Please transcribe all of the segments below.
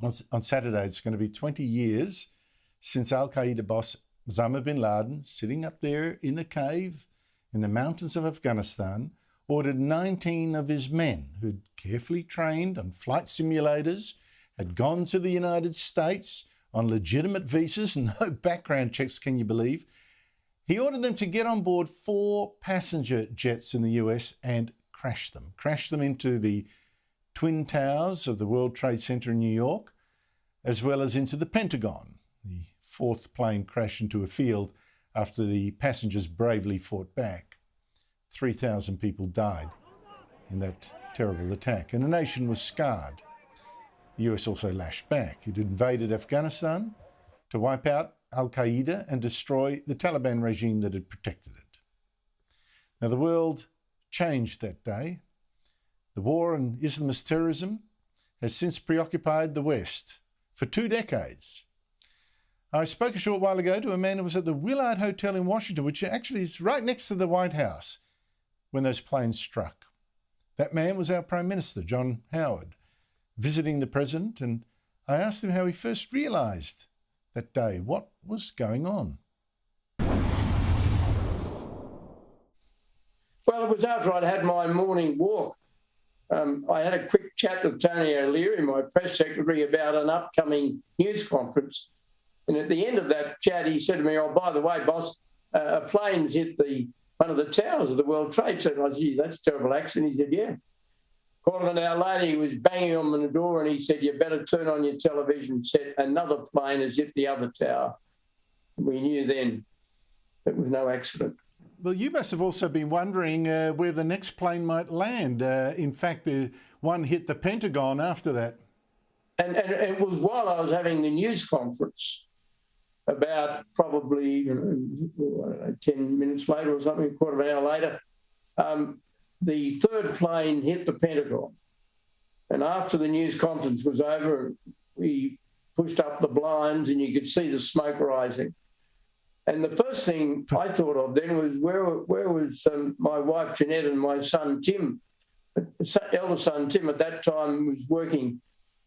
On Saturday, it's going to be 20 years since Al-Qaeda boss Osama bin Laden, sitting up there in a cave in the mountains of Afghanistan, ordered 19 of his men who'd carefully trained on flight simulators, had gone to the United States on legitimate visas and no background checks, can you believe? He ordered them to get on board 4 passenger jets in the US and crash them into the Twin Towers of the World Trade Center in New York, as well as into the Pentagon. The 4th plane crashed into a field after the passengers bravely fought back. 3,000 people died in that terrible attack, and the nation was scarred. The US also lashed back. It invaded Afghanistan to wipe out Al-Qaeda and destroy the Taliban regime that had protected it. Now, the world changed that day. The war on Islamist terrorism has since preoccupied the West for 2 decades. I spoke a short while ago to a man who was at the Willard Hotel in Washington, which actually is right next to the White House, when those planes struck. That man was our Prime Minister, John Howard, visiting the President, and I asked him how he first realised that day what was going on. Well, it was after I'd had my morning walk. I had a quick chat with Tony O'Leary, my press secretary, about an upcoming news conference. And at the end of that chat, he said to me, "Oh, by the way, boss, a plane's hit one of the towers of the World Trade Center." I said, "Gee, that's a terrible accident." He said, "Yeah." Quarter of an hour later, he was banging on the door and he said, "You better turn on your television set. Another plane has hit the other tower." We knew then it was no accident. Well, you must have also been wondering where the next plane might land. In fact, the one hit the Pentagon after that. And it was while I was having the news conference, about probably 10 minutes later or something, a quarter of an hour later, the 3rd plane hit the Pentagon. And after the news conference was over, we pushed up the blinds and you could see the smoke rising. And the first thing I thought of then was, where was my wife Jeanette and my son Tim? Elder son Tim at that time was working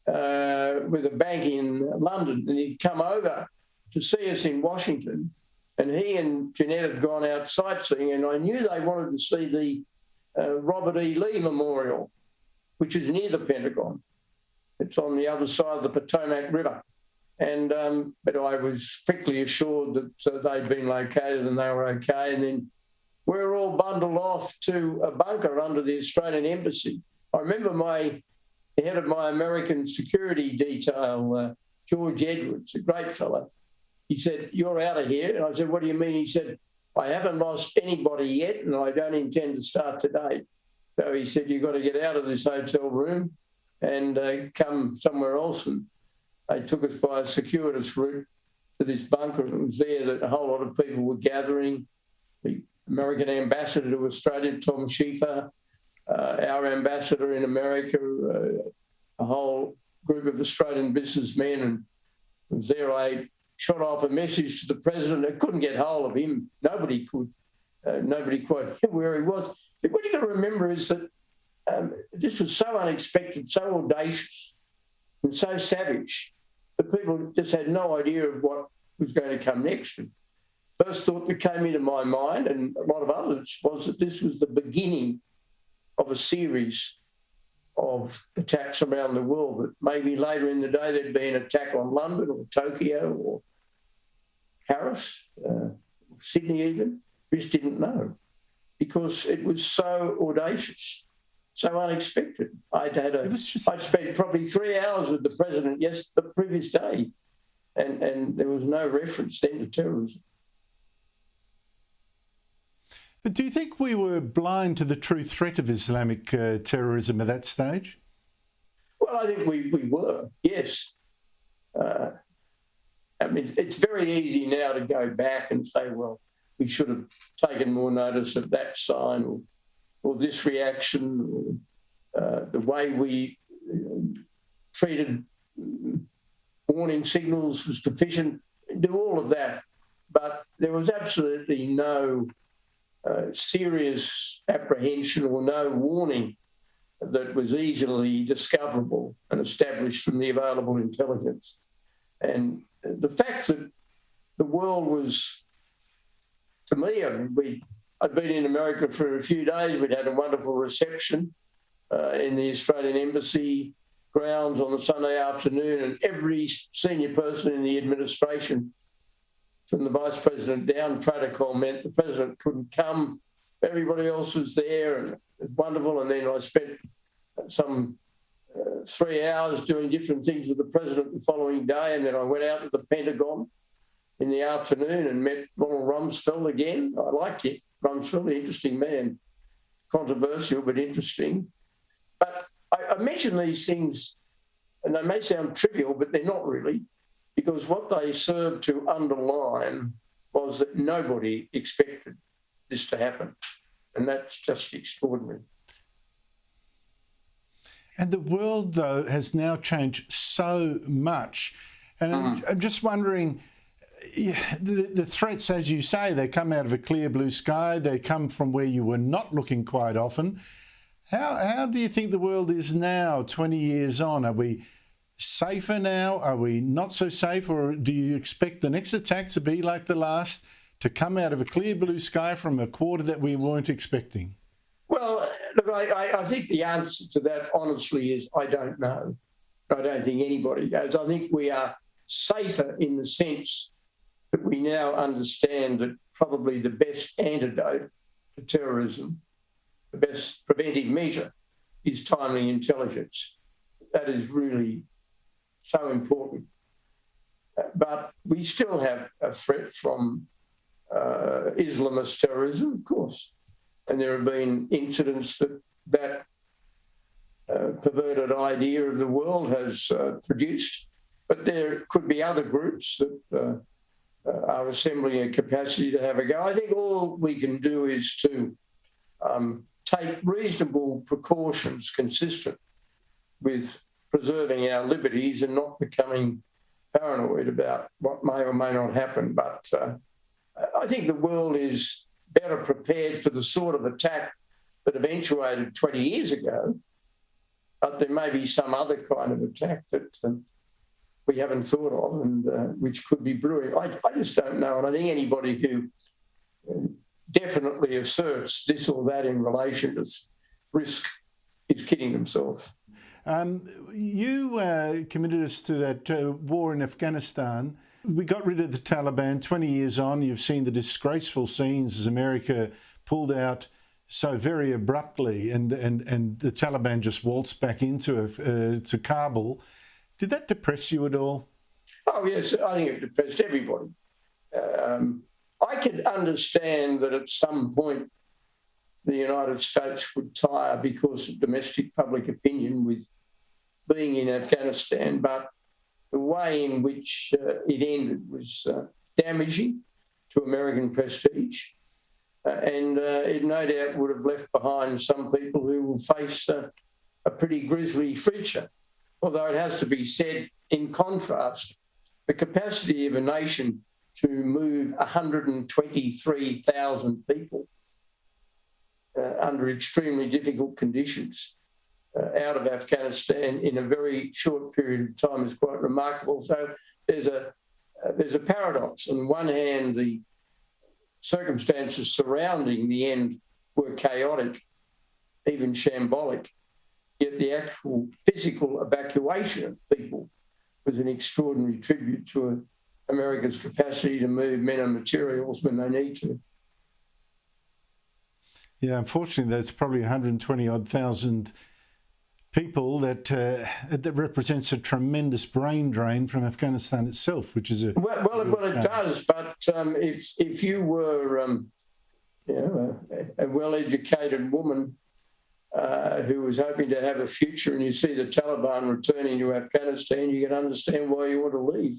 with a bank in London, and he'd come over to see us in Washington. And he and Jeanette had gone out sightseeing, and I knew they wanted to see the Robert E. Lee Memorial, which is near the Pentagon. It's on the other side of the Potomac River. And but I was quickly assured that they'd been located and they were okay. And then we were all bundled off to a bunker under the Australian Embassy. I remember the head of my American security detail, George Edwards, a great fellow. He said, "You're out of here." And I said, "What do you mean?" He said, "I haven't lost anybody yet and I don't intend to start today." So he said, "You've got to get out of this hotel room and come somewhere else." And they took us by a circuitous route to this bunker. It was there that a whole lot of people were gathering. The American ambassador to Australia, Tom Schiefer, our ambassador in America, a whole group of Australian businessmen. And it was there I shot off a message to the president. I couldn't get hold of him. Nobody could. Nobody quite knew where he was. But what you got to remember is that this was so unexpected, so audacious, and so savage that people just had no idea of what was going to come next. And first thought that came into my mind, and a lot of others, was that this was the beginning of a series of attacks around the world, that maybe later in the day there'd be an attack on London or Tokyo or Paris, Sydney even. We just didn't know because it was so audacious, so unexpected. I'd spent probably 3 hours with the president the previous day, and there was no reference then to terrorism. But do you think we were blind to the true threat of Islamic terrorism at that stage? Well, I think we were, yes. I mean, it's very easy now to go back and say, well, we should have taken more notice of that sign or this reaction, or the way we treated warning signals was deficient, do all of that. But there was absolutely no serious apprehension or no warning that was easily discoverable and established from the available intelligence. And the fact that the world was, to me, I'd been in America for a few days. We'd had a wonderful reception in the Australian Embassy grounds on a Sunday afternoon, and every senior person in the administration, from the Vice President down, protocol meant the President couldn't come. Everybody else was there, and it was wonderful. And then I spent some 3 hours doing different things with the President the following day, and then I went out to the Pentagon in the afternoon and met Ronald Rumsfeld again. I liked it. Rumsfeld, an interesting man, controversial but interesting. But I mention these things, and they may sound trivial, but they're not really, because what they serve to underline was that nobody expected this to happen. And that's just extraordinary. And the world, though, has now changed so much. And I'm just wondering, the threats, as you say, they come out of a clear blue sky. They come from where you were not looking quite often. How do you think the world is now, 20 years on? Are we safer now? Are we not so safe? Or do you expect the next attack to be like the last, to come out of a clear blue sky from a quarter that we weren't expecting? Well, look, I think the answer to that, honestly, is I don't know. I don't think anybody knows. I think we are safer in the sense that we now understand that probably the best antidote to terrorism, the best preventive measure, is timely intelligence. That is really so important. But we still have a threat from Islamist terrorism, of course. And there have been incidents that perverted idea of the world has produced. But there could be other groups that are assembling a capacity to have a go. I think all we can do is to take reasonable precautions consistent with preserving our liberties and not becoming paranoid about what may or may not happen. But I think the world is better prepared for the sort of attack that eventuated 20 years ago, but there may be some other kind of attack that we haven't thought of and which could be brewing. I just don't know. And I think anybody who definitely asserts this or that in relation to risk is kidding themselves. You committed us to that war in Afghanistan. We got rid of the Taliban 20 years on. You've seen the disgraceful scenes as America pulled out so very abruptly and the Taliban just waltzed back into to Kabul. Did that depress you at all? Oh, yes, I think it depressed everybody. I could understand that at some point the United States would tire because of domestic public opinion with being in Afghanistan, but the way in which it ended was damaging to American prestige, and it no doubt would have left behind some people who will face a pretty grisly future. Although it has to be said, in contrast, the capacity of a nation to move 123,000 people under extremely difficult conditions out of Afghanistan in a very short period of time is quite remarkable. So there's a paradox. On one hand, the circumstances surrounding the end were chaotic, even shambolic, yet the actual physical evacuation of people was an extraordinary tribute to America's capacity to move men and materials when they need to. Yeah, unfortunately, there's probably 120,000 people that represents a tremendous brain drain from Afghanistan itself, which is a well, it does. But if you were, a well-educated woman who was hoping to have a future, and you see the Taliban returning to Afghanistan, you can understand why you want to leave.